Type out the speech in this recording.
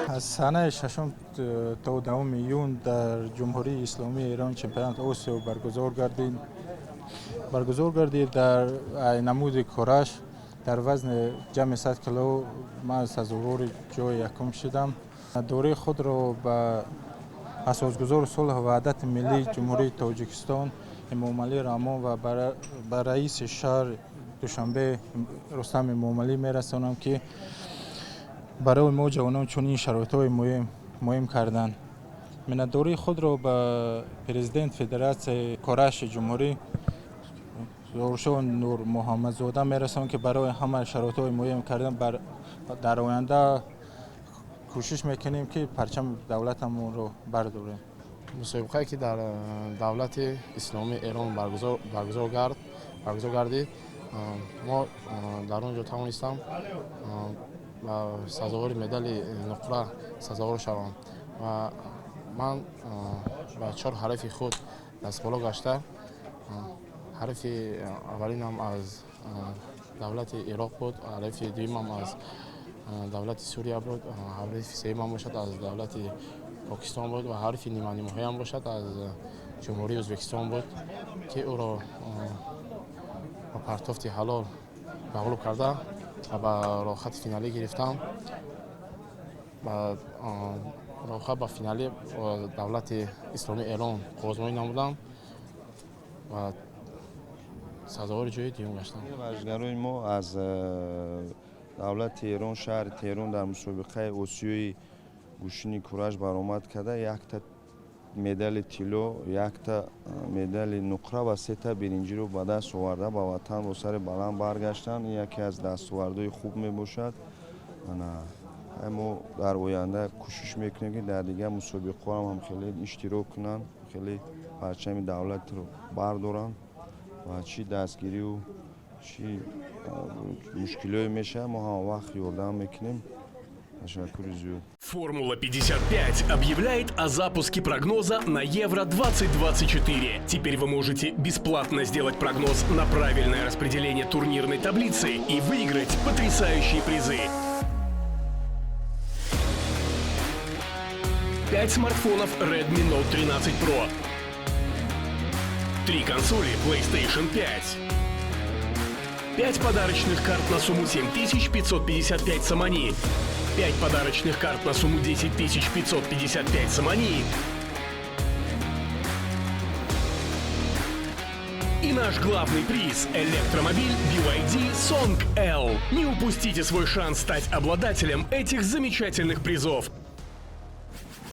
از سنه ششم تا دوم ایون در جمهوری اسلامی ایران چمپیونات آسیا برگزار گردید در نمود کورش در وزن جمع 100 کیلو من سزاوار جای یکم شدم. دوره خود را به اساسگزار صلح و وحدت ملی جمهوری تاجیکستان امام علی رحمان و به رئیس شهر دوشنبه رستم امام علی میرسانم که برای ما جوانان چنین شرایط‌های مهم کردند. من دوره خود را به پرزیدنت فدراسیون کورش جمهوری زورشو نور محمدزاده میرسانم که برای همه شرایط‌های مهم کردن در آینده کوشش میکنیم که پرچم دولتمون رو برداریم. مسابقه که در دولت اسلامی ایران برگزار گردید ما در اونجا توانستم و سزاوار مدال نقره سزاوار شوم و من با 4 حرف خود دست بالا گشته. حرف اولینم از دولت عراق بود، حرف دویمم از دولت سوریه بود، حرف سومم باشد از دولت پاکستان بود و حرف نیمه نیمه هم باشد از جمهوری ازبکستان بود که او را با پرتافت حلال مغلوب کرده و با راحت فینالی گرفتم. بعد راحت با فینالی دولت اسلامی ایران قازمایی نمودم و سزاوار جای دیوم گشتم. ورزشکاران ما از دولت تهران شهر تهران در مسابقه آسیایی گوشینی کورش برآمد کرده. 1 تا مدال طلا، 1 تا مدال نقره و 3 تا برنجی رو به دست آورده به وطن با سر بلند برگشتن. یکی از دستاوردهای خوب می باشد. ما در آینده کوشش میکنیم که در دیگه مسابقه هم خیلی اشتراک کنن، خیلی پرچم دولت رو بردارن و چی دستگیری و چی مشکلی میشه ما هم وقت یاردم میکنیم. Формула 55 объявляет о запуске прогноза на Евро 2024. Теперь вы можете бесплатно сделать прогноз на правильное распределение турнирной таблицы и выиграть потрясающие призы. 5 смартфонов Redmi Note 13 Pro, 3 консоли PlayStation 5, 5 подарочных карт на сумму 7555 самани, 5 подарочных карт на сумму 10555 самани и наш главный приз – электромобиль BYD Song L. Не упустите свой шанс стать обладателем этих замечательных призов.